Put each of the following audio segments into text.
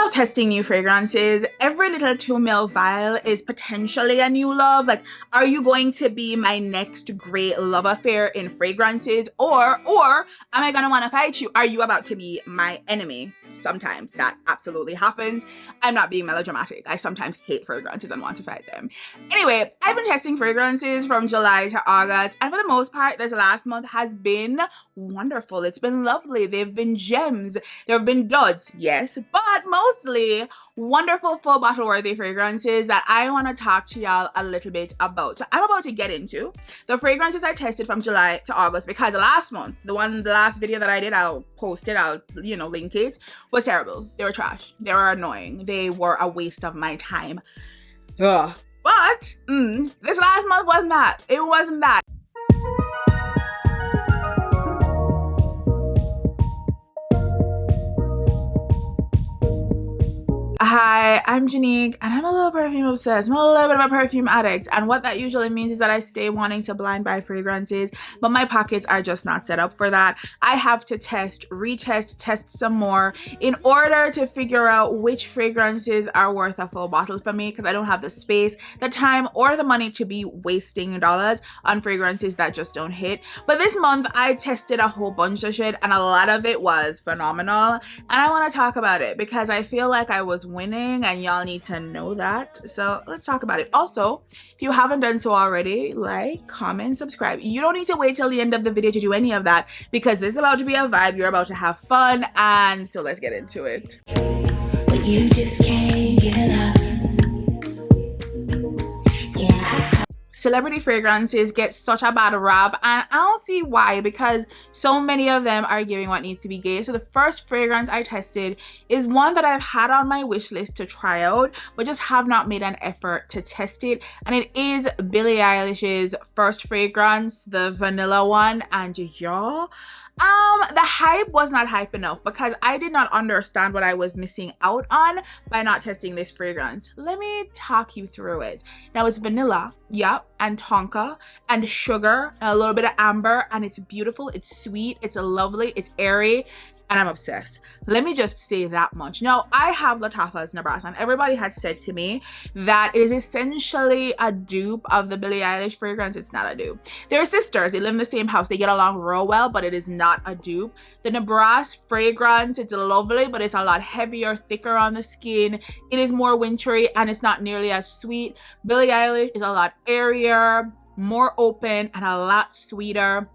love testing new fragrances. Every little 2 ml vial is potentially a new love. Like, are you going to be my next great love affair in fragrances? Or am I gonna wanna fight you? Are you about to be my enemy? Sometimes that absolutely happens. I'm not being melodramatic. I sometimes hate fragrances and want to fight them. Anyway, I've been testing fragrances from July to August, and for the most part, this last month has been wonderful. It's been lovely. They've been gems. There have been duds, yes, but mostly wonderful full bottle worthy fragrances that I want to talk to y'all a little bit about. So I'm about to get into the fragrances I tested from July to August, because last month, the last video that I did, I'll post it, I'll link it, was terrible. They were trash. They were annoying. They were a waste of my time. Ugh. But this last month wasn't that. It wasn't that. Hi, I'm Jeanique, and I'm a little perfume obsessed. I'm a little bit of a perfume addict, and what that usually means is that I stay wanting to blind buy fragrances, but my pockets are just not set up for that. I have to test, retest, test some more in order to figure out which fragrances are worth a full bottle for me, because I don't have the space, the time, or the money to be wasting dollars on fragrances that just don't hit. But this month, I tested a whole bunch of shit, and a lot of it was phenomenal, and I want to talk about it because I feel like I was winning and y'all need to know that. So let's talk about it. Also, if you haven't done so already, like, comment, subscribe. You don't need to wait till the end of the video to do any of that, because this is about to be a vibe. You're about to have fun, and so let's get into it. But you just can't get enough. Celebrity fragrances get such a bad rap, and I don't see why, because so many of them are giving what needs to be gave. So the first fragrance I tested is one that I've had on my wish list to try out, but just have not made an effort to test it, and it is Billie Eilish's first fragrance, the vanilla one. And y'all, the hype was not hype enough, because I did not understand what I was missing out on by not testing this fragrance. Let me talk you through it. Now, it's vanilla, yep, and tonka and sugar and a little bit of amber, and it's beautiful, it's sweet, it's lovely, it's airy, and I'm obsessed. Let me just say that much. Now, I have Lattafa's Nebraska, and everybody had said to me that it is essentially a dupe of the Billie Eilish fragrance. It's not a dupe. They're sisters. They live in the same house. They get along real well, but it is not a dupe. The Nebraska fragrance, it's lovely, but it's a lot heavier, thicker on the skin. It is more wintry, and it's not nearly as sweet. Billie Eilish is a lot airier, more open, and a lot sweeter.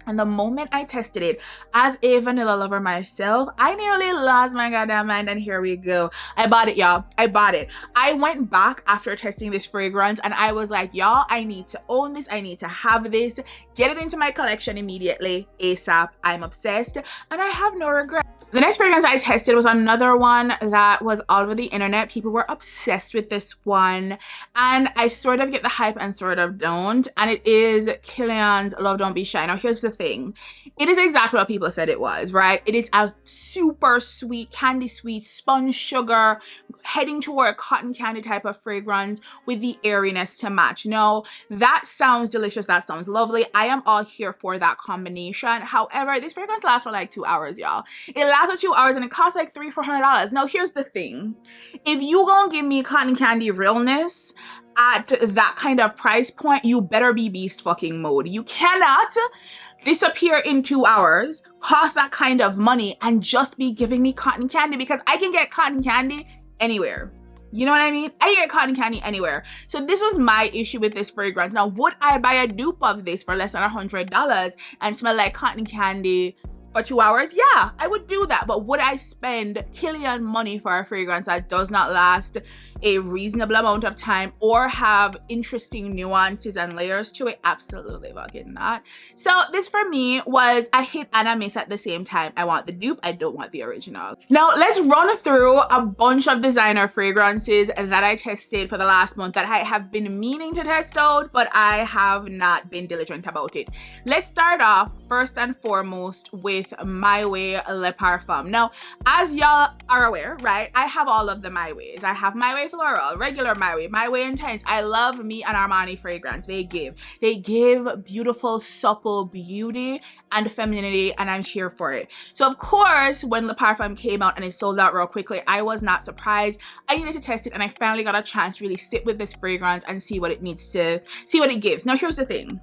And the moment I tested it, as a vanilla lover myself, I nearly lost my goddamn mind, and here we go. I bought it, y'all. I bought it. I went back after testing this fragrance, and I was like, y'all, I need to own this. I need to have this. Get it into my collection immediately, ASAP. I'm obsessed, and I have no regret. The next fragrance I tested was another one that was all over the internet. People were obsessed with this one, and I sort of get the hype and sort of don't, and it is Killians Love, Don't Be Shy. Now, here's the thing. It is exactly what people said it was, right? It is a super sweet, candy sweet, sponge sugar, heading toward a cotton candy type of fragrance with the airiness to match. No, that sounds delicious. That sounds lovely. I am all here for that combination. However, this fragrance lasts for like 2 hours, y'all. It lasts for 2 hours, and it costs like $300-$400. Now, here's the thing. If you gonna give me cotton candy realness at that kind of price point, you better be beast fucking mode. You cannot disappear in 2 hours, cost that kind of money, and just be giving me cotton candy, because I can get cotton candy anywhere. You know what I mean? I can get cotton candy anywhere. So this was my issue with this fragrance. Now, would I buy a dupe of this for less than $100 and smell like cotton candy for 2 hours? Yeah, I would do that. But would I spend Killian money for a fragrance that does not last a reasonable amount of time or have interesting nuances and layers to it? Absolutely fucking not. So this for me was a hit and a miss at the same time. I want the dupe, I don't want the original. Now let's run through a bunch of designer fragrances that I tested for the last month that I have been meaning to test out, but I have not been diligent about it. Let's start off first and foremost with with My Way Leopard Farm. Now, as y'all are aware, right, I have all of the My Ways. I have My Way Floral, regular My Way Intense. I love me an Armani fragrance. They give beautiful, supple beauty and femininity, and I'm here for it. So of course, when Le Parfum came out and it sold out real quickly, I was not surprised. I needed to test it, and I finally got a chance to really sit with this fragrance and see what it gives. Now here's the thing.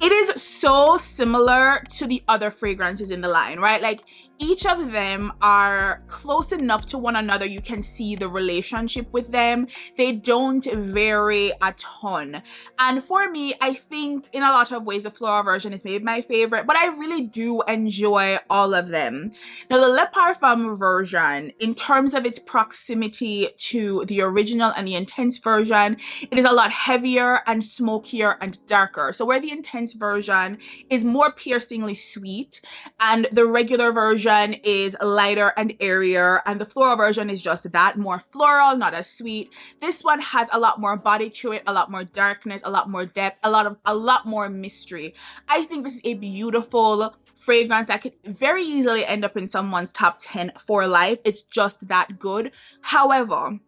It is so similar to the other fragrances in the line, right? Like, each of them are close enough to one another. You can see the relationship with them. They don't vary a ton. And for me, I think in a lot of ways, the floral version is maybe my favorite, but I really do enjoy all of them. Now, the Le Parfum version, in terms of its proximity to the original and the intense version, it is a lot heavier and smokier and darker. So where the intense version is more piercingly sweet and the regular version is lighter and airier, and the floral version is just that, more floral, not as sweet. This one has a lot more body to it, a lot more darkness, a lot more depth, a lot more mystery. I think this is a beautiful fragrance that could very easily end up in someone's top 10 for life. It's just that good. However,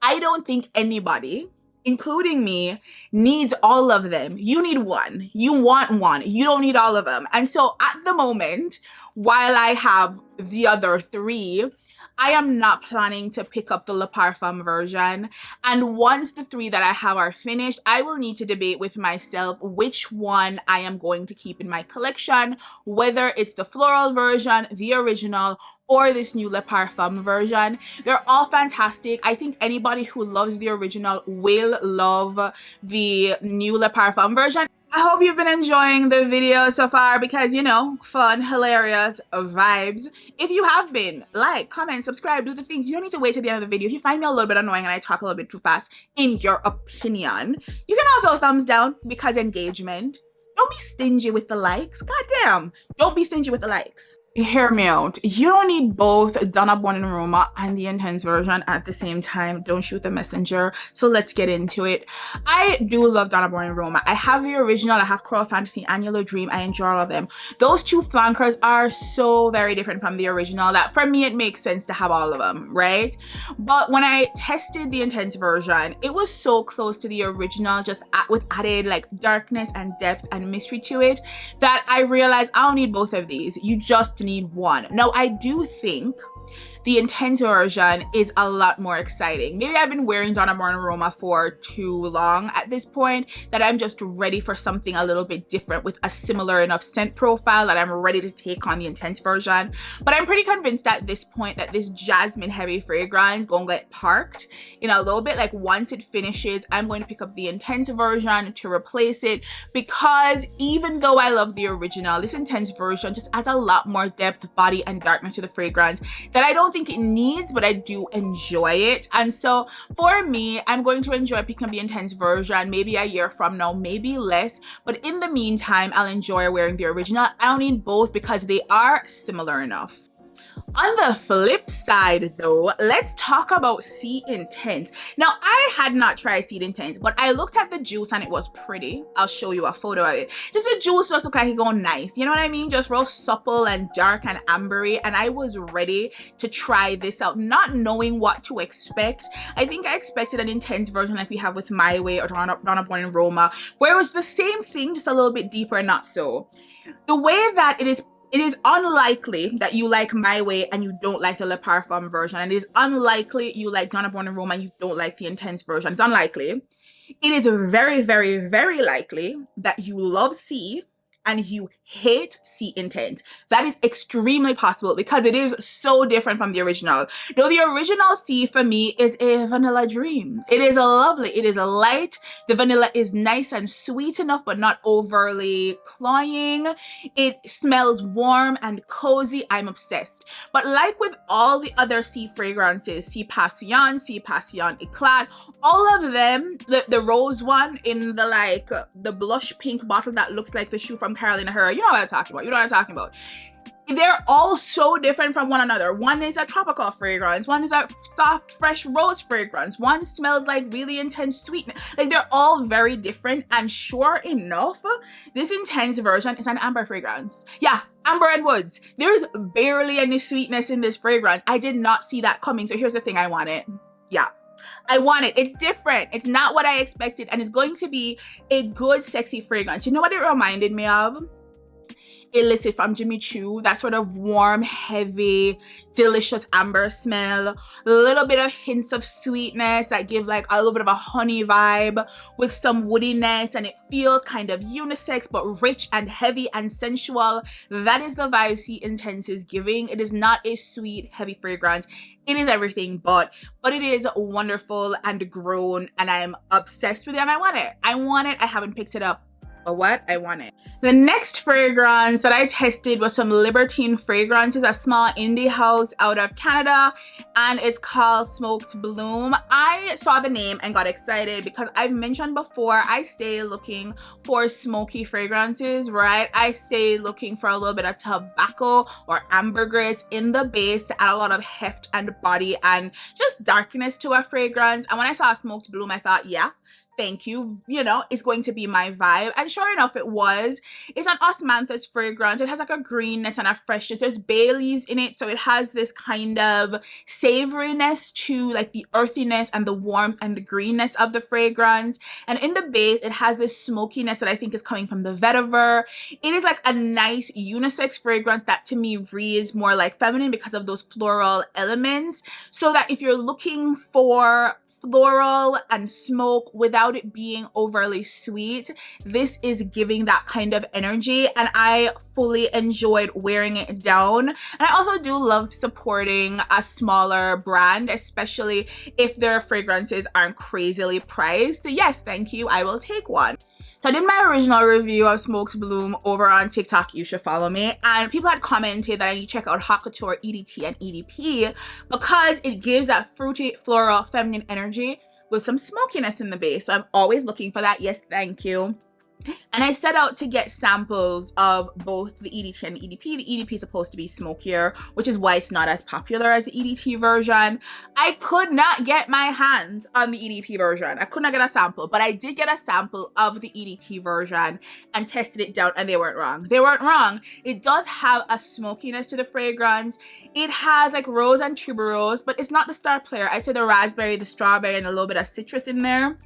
I don't think anybody, including me, needs all of them. You need one. You want one. You don't need all of them. And so at the moment, while I have the other three, I am not planning to pick up the Le Parfum version. And once the three that I have are finished, I will need to debate with myself which one I am going to keep in my collection, whether it's the floral version, the original, or this new Le Parfum version. They're all fantastic. I think anybody who loves the original will love the new Le Parfum version. I hope you've been enjoying the video so far because, you know, fun, hilarious vibes. If you have been, like, comment, subscribe, do the things. You don't need to wait till the end of the video. If you find me a little bit annoying and I talk a little bit too fast, in your opinion, you can also thumbs down because engagement. Don't be stingy with the likes. Goddamn. Don't be stingy with the likes. Hear me out. You don't need both Donna Born in Roma and the intense version at the same time. Don't shoot the messenger. So let's get into it. I do love Donna Born in Roma. I have the original. I have Coral Fantasy and Yellow Dream. I enjoy all of them. Those two flankers are so very different from the original that for me it makes sense to have all of them, right? But when I tested the intense version, it was so close to the original, just with added like darkness and depth and mystery to it, that I realized I don't need both of these. You just need one. Now, I do think the intense version is a lot more exciting. Maybe I've been wearing Donna Born Aroma for too long at this point that I'm just ready for something a little bit different with a similar enough scent profile that I'm ready to take on the intense version. But I'm pretty convinced at this point that this jasmine heavy fragrance gonna get parked in a little bit. Like, once it finishes, I'm going to pick up the intense version to replace it, because even though I love the original, this intense version just adds a lot more depth, body, and darkness to the fragrance that I don't think it needs, but I do enjoy it. And so for me, I'm going to enjoy picking up the intense version maybe a year from now, maybe less, but in the meantime, I'll enjoy wearing the original. I don't need both because they are similar enough. On the flip side though, let's talk about Sea Intense. Now, I had not tried Sea Intense, but I looked at the juice and it was pretty. I'll show you a photo of it. Just the juice just looked like it going nice. You know what I mean? Just real supple and dark and ambery. And I was ready to try this out, not knowing what to expect. I think I expected an intense version like we have with My Way or Donna Born in Roma, where it was the same thing, just a little bit deeper and not so. The way that it is unlikely that you like My Way and you don't like the Le Parfum version. And it is unlikely you like Donna Born in Roma and you don't like the intense version. It's unlikely. It is very, very, very likely that you love Sea and you hate Sea Intense. That is extremely possible because it is so different from the original. Though the original Sea for me is a vanilla dream. It is lovely. It is light. The vanilla is nice and sweet enough, but not overly cloying. It smells warm and cozy. I'm obsessed. But like with all the other Sea fragrances, Sea Passion, Eclat, all of them, the rose one in the blush pink bottle that looks like the shoe from Carolina Herrera, you know what I'm talking about. they're all so different from one another. One is a tropical fragrance, one is a soft, fresh rose fragrance, one smells like really intense sweetness. Like, they're all very different, and sure enough, this intense version is an amber fragrance. Yeah, amber and woods. There's barely any sweetness in this fragrance. I did not see that coming, so here's the thing, I want it. Yeah. I want it. It's different. It's not what I expected, and it's going to be a good, sexy fragrance. You know what it reminded me of? Elixir from Jimmy Choo, that sort of warm, heavy, delicious amber smell, a little bit of hints of sweetness that give like a little bit of a honey vibe with some woodiness, and it feels kind of unisex but rich and heavy and sensual. That is the vibe See Intense is giving. It is not a sweet, heavy fragrance. It is everything but it is wonderful and grown, and I'm obsessed with it, and I want it. I want it. I haven't picked it up. But what? I want it. The next fragrance that I tested was from Libertine Fragrances, a small indie house out of Canada, and it's called Smoked Bloom. I saw the name and got excited because I've mentioned before, I stay looking for smoky fragrances, right? I stay looking for a little bit of tobacco or ambergris in the base to add a lot of heft and body and just darkness to a fragrance. And when I saw Smoked Bloom, I thought, yeah, thank you, you know, it's going to be my vibe. And sure enough, it was. It's an osmanthus fragrance. It has like a greenness and a freshness. There's bay leaves in it, so it has this kind of savoriness to like the earthiness and the warmth and the greenness of the fragrance. And in the base, it has this smokiness that I think is coming from the vetiver. It is like a nice unisex fragrance that to me reads more like feminine because of those floral elements. So that if you're looking for floral and smoke without it being overly sweet, this is giving that kind of energy, and I fully enjoyed wearing it down. And I also do love supporting a smaller brand, especially if their fragrances aren't crazily priced. So yes, thank you, I will take one. So I did my original review of Smoked Bloom over on TikTok. You should follow me. And people had commented that I need to check out Couture EDT and EDP because it gives that fruity, floral, feminine energy with some smokiness in the base. So I'm always looking for that. Yes, thank you. And I set out to get samples of both the EDT and EDP. The EDP is supposed to be smokier, which is why it's not as popular as the EDT version. I could not get my hands on the EDP version. I could not get a sample, but I did get a sample of the EDT version and tested it down, and they weren't wrong. They weren't wrong. It does have a smokiness to the fragrance. It has like rose and tuberose, but it's not the star player. I'd say the raspberry, the strawberry, and a little bit of citrus in there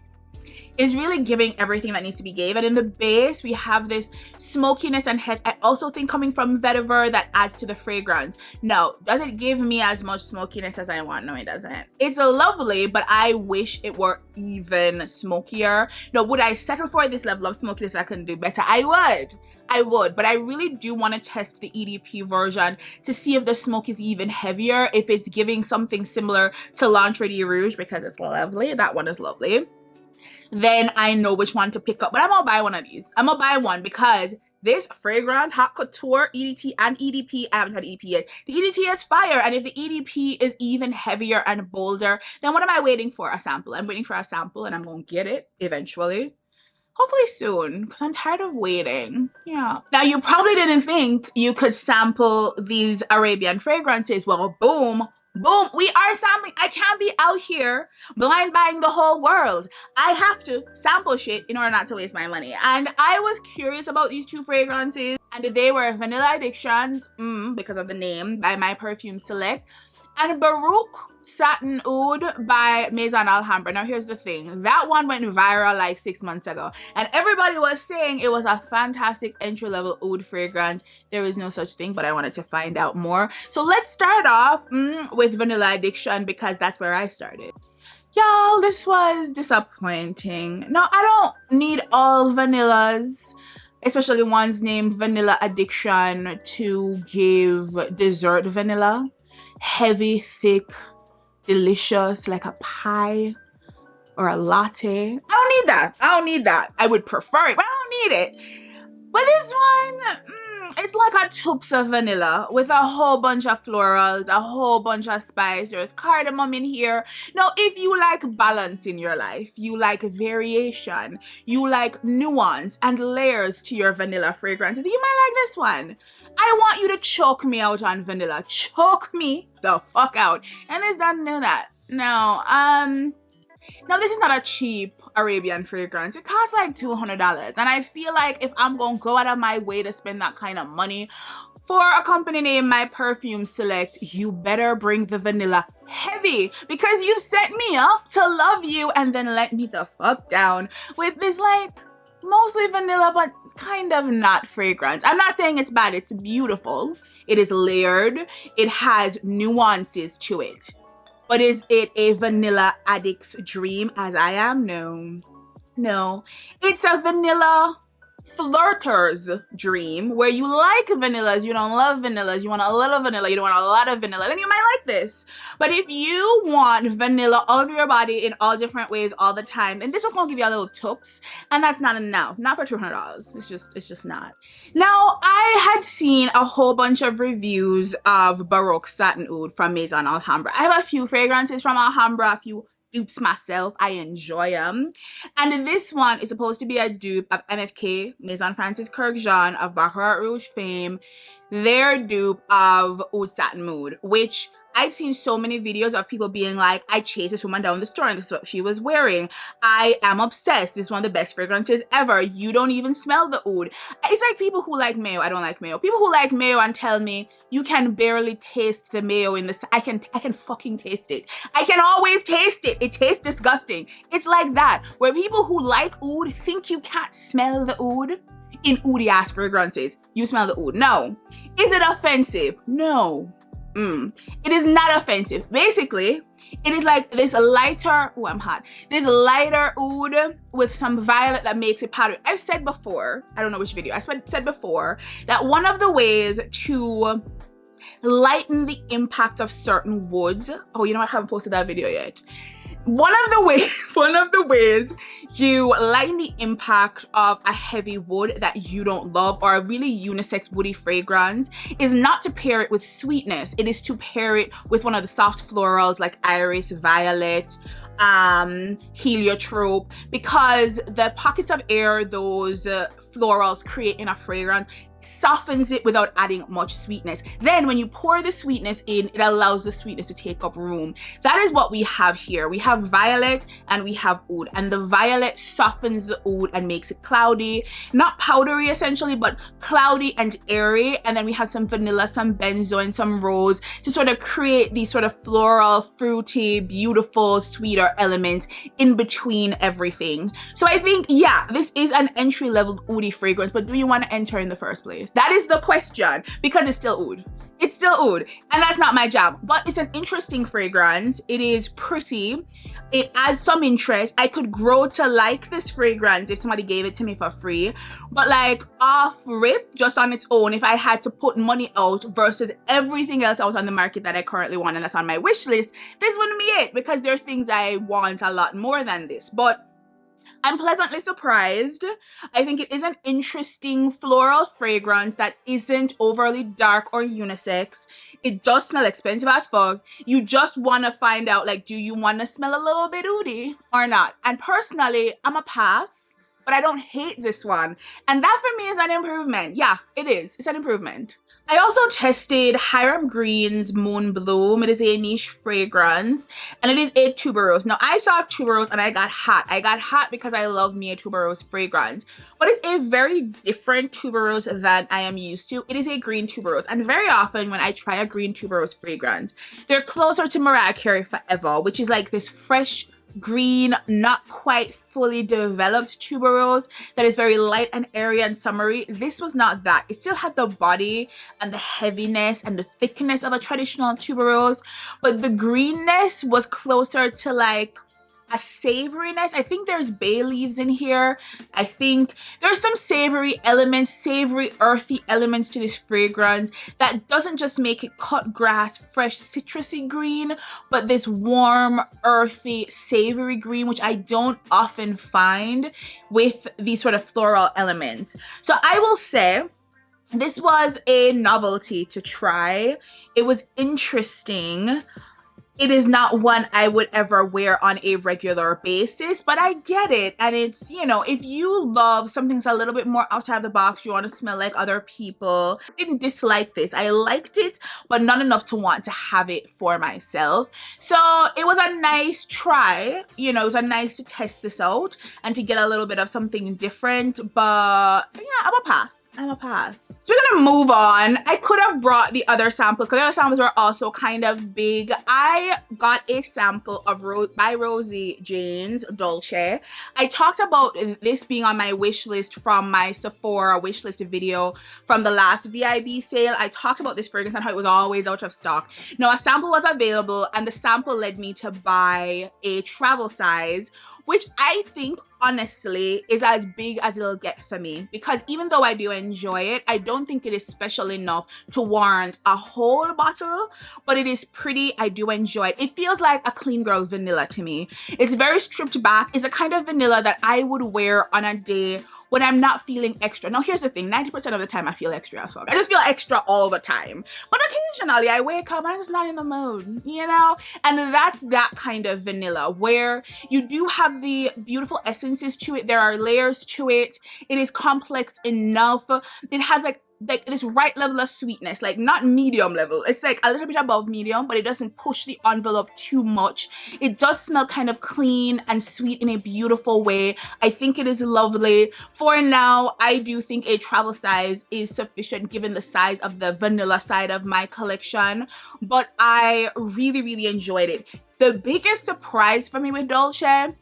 is really giving everything that needs to be given. And in the base, we have this smokiness and head. I also think coming from vetiver that adds to the fragrance. No, does it give me as much smokiness as I want? No, it doesn't. It's lovely, but I wish it were even smokier. No, would I settle for this level of smokiness if I couldn't do better? I would, but I really do want to test the EDP version to see if the smoke is even heavier, if it's giving something similar to L'Entrée de Rouge, because it's lovely. That one is lovely. Then I know which one to pick up. But I'm gonna buy one of these. I'm gonna buy one because this fragrance, Haute Couture EDT and EDP, I haven't tried EDP yet. The EDT is fire, and if the EDP is even heavier and bolder, then what am I waiting for? A sample. I'm waiting for a sample, and I'm gonna get it eventually. Hopefully soon, because I'm tired of waiting. Yeah. Now, you probably didn't think you could sample these Arabian fragrances. Well, boom. Boom, we are sampling. I can't be out here blind buying the whole world. I have to sample shit in order not to waste my money. And I was curious about these two fragrances, and they were Vanilla Addictions, because of the name, by my Perfume Select, and Baroque Satinwood by Maison Alhambra. Now here's the thing, that one went viral like 6 months ago, and everybody was saying it was a fantastic entry-level oud fragrance. There is no such thing, but I wanted to find out more. So let's start off with Vanilla Addiction, because that's where I started. Y'all, this was disappointing. No, I don't need all vanillas, especially ones named Vanilla Addiction, to give dessert vanilla. Heavy, thick, delicious, like a pie or a latte. I don't need that. I don't need that. I would prefer it, but I don't need it. But this one, it's like a tubs of vanilla with a whole bunch of florals, a whole bunch of spice. There's cardamom in here. Now, if you like balance in your life, you like variation, you like nuance and layers to your vanilla fragrances, you might like this one. I want you to choke me out on vanilla. Choke me the fuck out. And this doesn't do that. No, now this is not a cheap Arabian fragrance. It costs like $200. And I feel like if I'm gonna go out of my way to spend that kind of money for a company named My Perfume Select, you better bring the vanilla heavy, because you set me up to love you and then let me the fuck down with this like mostly vanilla but kind of not fragrance. I'm not saying it's bad, it's beautiful. It is layered, it has nuances to it. But is it a vanilla addict's dream as I am? No. No. It's a vanilla flirter's dream where you like vanillas, you don't love vanillas, you want a little vanilla, you don't want a lot of vanilla, then you might like this. But if you want vanilla all over your body in all different ways all the time, then this one gonna give you a little tips, and that's not enough. Not for $200. It's just not. Now, I had seen a whole bunch of reviews of Baroque Satinwood from Maison Alhambra. I have a few fragrances from Alhambra, a few dupes myself. I enjoy them. And this one is supposed to be a dupe of MFK, Maison Francis Kurkdjian of Baccarat Rouge fame, their dupe of Oud Satinwood, which I've seen so many videos of people being like, I chased this woman down the store and this is what she was wearing. I am obsessed. This is one of the best fragrances ever. You don't even smell the oud. It's like people who like mayo. I don't like mayo. People who like mayo and tell me you can barely taste the mayo in this. I can fucking taste it. I can always taste it. It tastes disgusting. It's like that, where people who like oud think you can't smell the oud in oudy ass fragrances. You smell the oud. No. Is it offensive? No. It is not offensive. Basically, it is like this lighter, oh, I'm hot. This lighter oud with some violet that makes it powdery. I've said before, I don't know which video, I said before that one of the ways to lighten the impact of certain woods, oh, you know what, I haven't posted that video yet. One of the ways you lighten the impact of a heavy wood that you don't love, or a really unisex woody fragrance, is not to pair it with sweetness. It is to pair it with one of the soft florals like iris, violet, heliotrope, because the pockets of air those florals create in a fragrance softens it without adding much sweetness. Then when you pour the sweetness in, it allows the sweetness to take up room. That is what we have here. We have violet and we have oud, and the violet softens the oud and makes it cloudy, not powdery essentially, but cloudy and airy. And then we have some vanilla, some benzoin, some rose to sort of create these sort of floral, fruity, beautiful, sweeter elements in between everything. So I think, yeah, this is an entry-level oudy fragrance, but do you want to enter in the first place? That is the question, because it's still oud. It's still oud, and that's not my job. But it's an interesting fragrance. It is pretty. It adds some interest. I could grow to like this fragrance if somebody gave it to me for free. But like off rip, just on its own, if I had to put money out versus everything else out on the market that I currently want and that's on my wish list, this wouldn't be it, because there are things I want a lot more than this. But I'm pleasantly surprised. I think it is an interesting floral fragrance that isn't overly dark or unisex. It does smell expensive as fuck. You just want to find out, like, do you want to smell a little bit oudy or not? And personally, I'm a pass, but I don't hate this one. And that for me is an improvement. Yeah, it is. It's an improvement. I also tested Hiram Green's Moon Bloom. It is a niche fragrance, and it is a tuberose. Now, I saw tuberose and I got hot. I got hot because I love me a tuberose fragrance, but it's a very different tuberose than I am used to. It is a green tuberose, and very often when I try a green tuberose fragrance, they're closer to Mariah Carey Forever, which is like this fresh, green, not quite fully developed tuberose that is very light and airy and summery. This was not that. It still had the body and the heaviness and the thickness of a traditional tuberose, but the greenness was closer to like a savoriness. I think there's bay leaves in here. I think there's some savory elements, savory, earthy elements to this fragrance that doesn't just make it cut grass, fresh, citrusy green, but this warm, earthy, savory green, which I don't often find with these sort of floral elements. So I will say This was a novelty to try. It was interesting. It is not one I would ever wear on a regular basis, but I get it. And it's, you know, if you love something that's a little bit more outside of the box, you want to smell like other people. I didn't dislike this. I liked it, but not enough to want to have it for myself. So it was a nice try. You know, it was a nice to test this out and to get a little bit of something different. But yeah, I'm a pass. I'm a pass. So we're gonna move on. I could have brought the other samples because the other samples were also kind of big. I got a sample of by Rosie Jane's Dolce. I talked about this being on my wish list from my Sephora wish list video from the last VIB sale. I talked about this fragrance and how it was always out of stock. Now a sample was available and the sample led me to buy a travel size, which I think honestly is as big as it'll get for me, because even though I do enjoy it, I don't think it is special enough to warrant a whole bottle, but it is pretty. I do enjoy it. It feels like a clean girl vanilla to me. It's very stripped back. It's a kind of vanilla that I would wear on a day when I'm not feeling extra. Now here's the thing, 90% of the time I feel extra as fuck. I just feel extra all the time. But occasionally I wake up and I'm just not in the mood, you know? And that's that kind of vanilla where you do have the beautiful essences to it. There are layers to it. It is complex enough. It has like this right level of sweetness, like not medium level. It's like a little bit above medium, but it doesn't push the envelope too much. It does smell kind of clean and sweet in a beautiful way. I think it is lovely. For now, I do think a travel size is sufficient given the size of the vanilla side of my collection, but I really, really enjoyed it. The biggest surprise for me with Dolce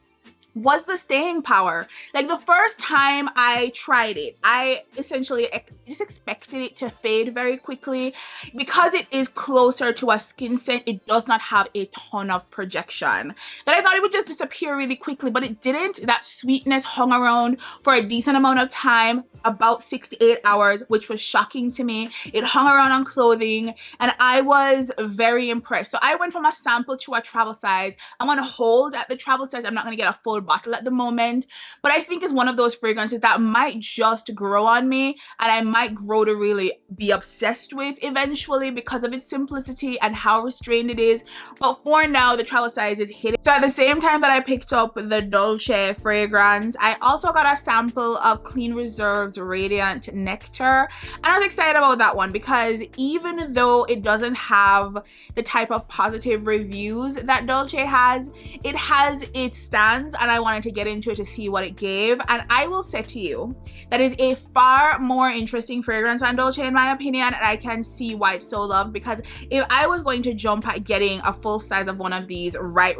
was the staying power. Like the first time I tried it, I essentially just expected it to fade very quickly. Because it is closer to a skin scent, it does not have a ton of projection. That I thought it would just disappear really quickly, but it didn't. That sweetness hung around for a decent amount of time, about 6 to 8 hours, which was shocking to me. It hung around on clothing and I was very impressed. So I went from a sample to a travel size. I'm gonna hold at the travel size. I'm not gonna get a full bottle at the moment, but I think it's one of those fragrances that might just grow on me and I might grow to really be obsessed with eventually because of its simplicity and how restrained it is. But for now, the travel size is hitting. So at the same time that I picked up the Dolce fragrance, I also got a sample of Clean Reserve's Radiant Nectar, and I was excited about that one because even though it doesn't have the type of positive reviews that Dolce has, it has its stands, and I wanted to get into it to see what it gave. And I will say to you, that is a far more interesting fragrance than Dolce in my opinion, and I can see why it's so loved, because if I was going to jump at getting a full size of one of these right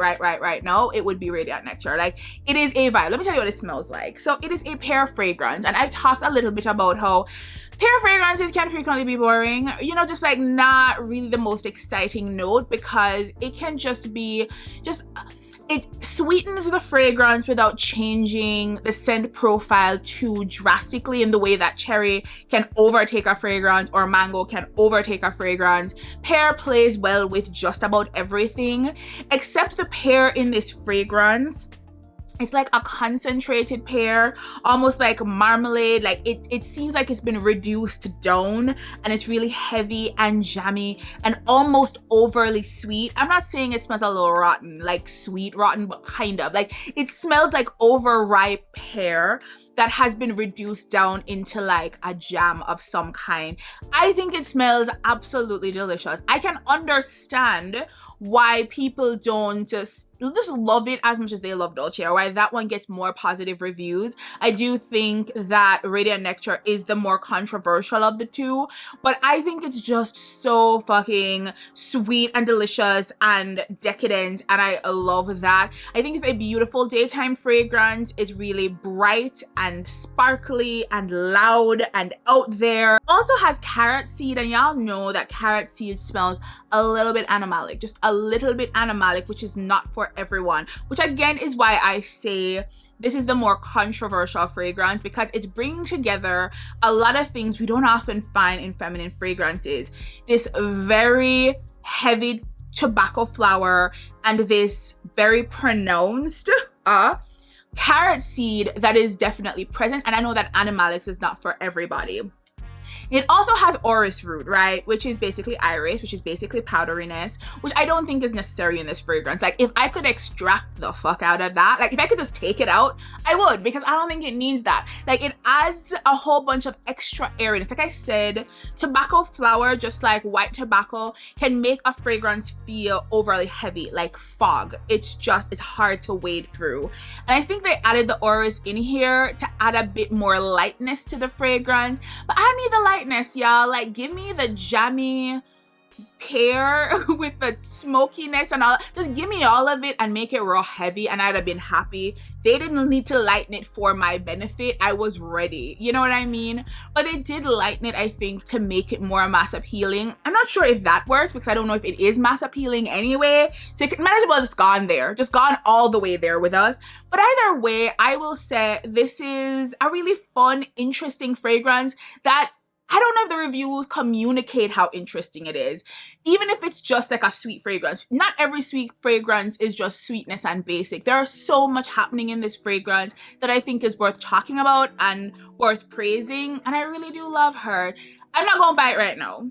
now, it would be Radiant Nectar. Like, it is a vibe. Let me tell you what it smells like. So it is a pear fragrance, and I've talked a little bit about how pear fragrances can frequently be boring, you know, just like not really the most exciting note, because it can just be it sweetens the fragrance without changing the scent profile too drastically in the way that cherry can overtake a fragrance or mango can overtake a fragrance. Pear plays well with just about everything, except the pear in this fragrance. It's like a concentrated pear, almost like marmalade. Like it seems like it's been reduced down and it's really heavy and jammy and almost overly sweet. I'm not saying it smells a little rotten, like sweet rotten, but kind of. Like it smells like overripe pear that has been reduced down into like a jam of some kind. I think it smells absolutely delicious. I can understand why people don't just love it as much as they love Dolce, or why that one gets more positive reviews. I do think that Radiant Nectar is the more controversial of the two, but I think it's just so fucking sweet and delicious and decadent, and I love that. I think it's a beautiful daytime fragrance. It's really bright and sparkly and loud and out there. Also has carrot seed, and y'all know that carrot seed smells a little bit animalic, just a little bit animalic, which is not for everyone, which again is why I say this is the more controversial fragrance, because it's bringing together a lot of things we don't often find in feminine fragrances. This very heavy tobacco flower and this very pronounced carrot seed that is definitely present. And I know that animalics is not for everybody. It also has orris root, right? Which is basically iris, which is basically powderiness, which I don't think is necessary in this fragrance. Like, if I could extract the fuck out of that, like if I could just take it out, I would, because I don't think it needs that. Like, it adds a whole bunch of extra airiness. Like I said, tobacco flower, just like white tobacco, can make a fragrance feel overly heavy, like fog. It's hard to wade through. And I think they added the orris in here to add a bit more lightness to the fragrance. But I don't need the lightness, y'all. Like, give me the jammy pear with the smokiness and all. Just give me all of it and make it real heavy, and I'd have been happy. They didn't need to lighten it for my benefit. I was ready. You know what I mean? But they did lighten it, I think, to make it more mass appealing. I'm not sure if that works, because I don't know if it is mass appealing anyway. So it might as well just gone there. Just gone all the way there with us. But either way, I will say this is a really fun, interesting fragrance that I don't know if the reviews communicate how interesting it is. Even if it's just like a sweet fragrance. Not every sweet fragrance is just sweetness and basic. There is so much happening in this fragrance that I think is worth talking about and worth praising. And I really do love her. I'm not gonna buy it right now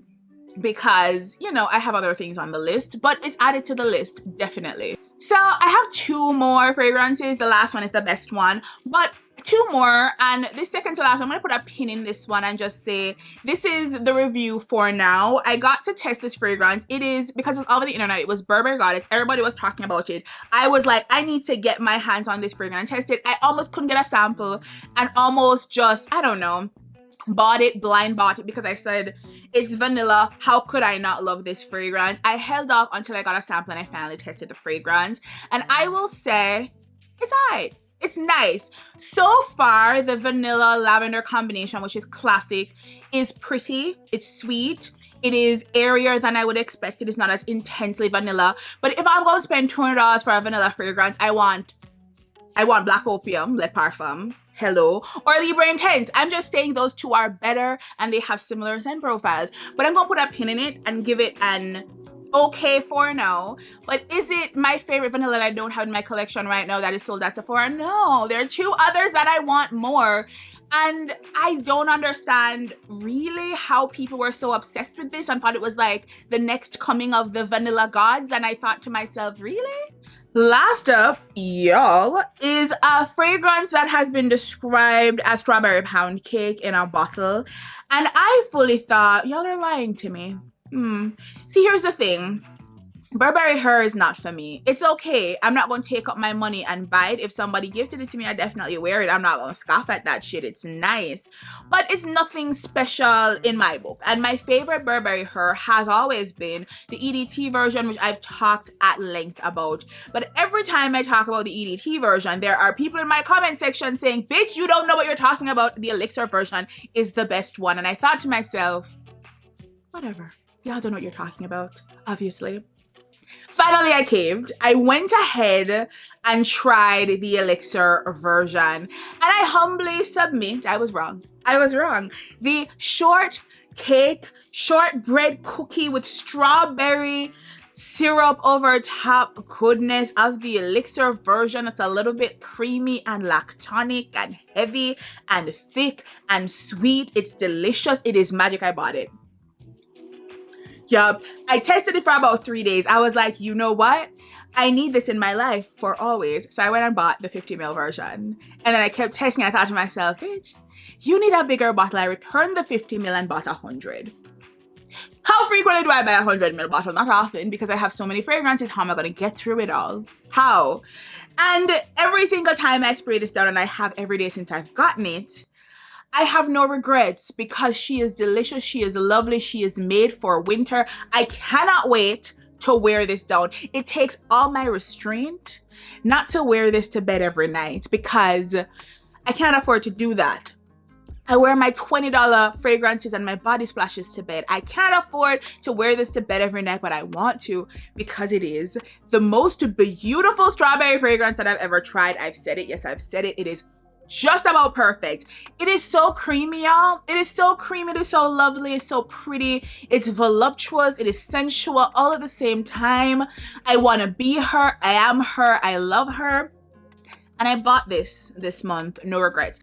because, you know, I have other things on the list, but it's added to the list, definitely. So I have 2 more fragrances. The last one is the best one, but 2 more, and this second to last, I'm gonna put a pin in this one and just say this is the review for now. I got to test this fragrance. It is, because it was all over the internet, it was Burberry Goddess. Everybody was talking about it. I was like, I need to get my hands on this fragrance and test it. I almost couldn't get a sample and almost just, I don't know, blind bought it because I said it's vanilla. How could I not love this fragrance? I held off until I got a sample and I finally tested the fragrance, and I will say it's alright. It's nice. So far, the vanilla lavender combination, which is classic, is pretty. It's sweet. It is airier than I would expect. It is not as intensely vanilla. But if I'm going to spend $200 for a vanilla fragrance, I want Black Opium, Leopard Farm, Hello, or Libre Intense. I'm just saying those 2 are better and they have similar scent profiles. But I'm going to put a pin in it and give it an okay for now. But is it my favorite vanilla that I don't have in my collection right now that is sold at Sephora? No, there are 2 others that I want more. And I don't understand really how people were so obsessed with this and thought it was like the next coming of the vanilla gods. And I thought to myself, really? Last up, y'all, is a fragrance that has been described as strawberry pound cake in a bottle. And I fully thought, y'all are lying to me. See, here's the thing. Burberry Her is not for me. It's okay. I'm not going to take up my money and buy it. If somebody gifted it to me, I definitely wear it. I'm not going to scoff at that shit. It's nice. But it's nothing special in my book. And my favorite Burberry Her has always been the EDT version, which I've talked at length about. But every time I talk about the EDT version, there are people in my comment section saying, bitch, you don't know what you're talking about. The Elixir version is the best one. And I thought to myself, whatever. Y'all don't know what you're talking about, obviously. Finally, I caved. I went ahead and tried the Elixir version. And I humbly submit, I was wrong. The shortbread cookie with strawberry syrup over top goodness of the Elixir version. It's a little bit creamy and lactonic and heavy and thick and sweet. It's delicious. It is magic. I bought it. Yup. I tested it for about 3 days. I was like, you know what? I need this in my life for always. So I went and bought the 50 ml version. And then I kept testing. I thought to myself, bitch, you need a bigger bottle. I returned the 50 ml and bought 100. How frequently do I buy a 100 ml bottle? Not often, because I have so many fragrances. How am I going to get through it all? How? And every single time I spray this down, and I have every day since I've gotten it, I have no regrets because she is delicious. She is lovely. She is made for winter. I cannot wait to wear this down. It takes all my restraint not to wear this to bed every night because I can't afford to do that. I wear my $20 fragrances and my body splashes to bed. I can't afford to wear this to bed every night, but I want to because it is the most beautiful strawberry fragrance that I've ever tried. I've said it. Yes, I've said it. It is just about perfect. It is so creamy, y'all. It is so creamy. It is so lovely. It's so pretty. It's voluptuous. It is sensual all at the same time. I want to be her. I am her. I love her. And I bought this month, no regrets.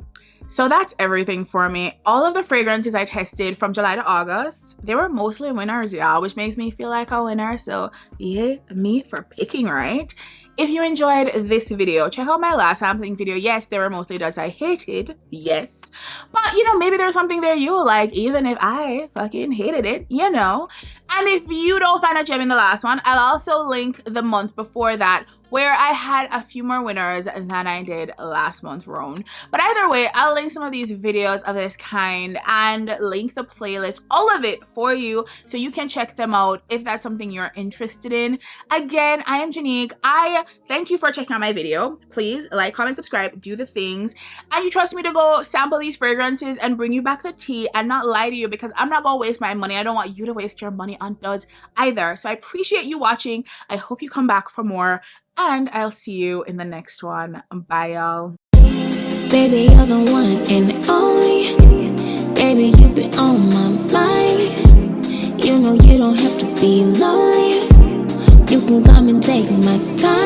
So that's everything for me. All of the fragrances I tested from July to August, they were mostly winners, y'all, which makes me feel like a winner. So yeah, me for picking right. If you enjoyed this video, check out my last sampling video. Yes, there were mostly duds I hated, yes. But you know, maybe there's something there you like, even if I fucking hated it, you know. And if you don't find a gem in the last one, I'll also link the month before that, where I had a few more winners than I did last month round. But either way, I'll link some of these videos of this kind and link the playlist, all of it for you, so you can check them out if that's something you're interested in. Again, I am Jeanique. I thank you for checking out my video. Please like, comment, subscribe, do the things. And you trust me to go sample these fragrances and bring you back the tea and not lie to you, because I'm not gonna waste my money. I don't want you to waste your money on duds either. So I appreciate you watching. I hope you come back for more, and I'll see you in the next one. Bye, y'all. Baby, you're the one and only. Baby, you've been on my mind. You know you don't have to be lonely. You can come and take my time.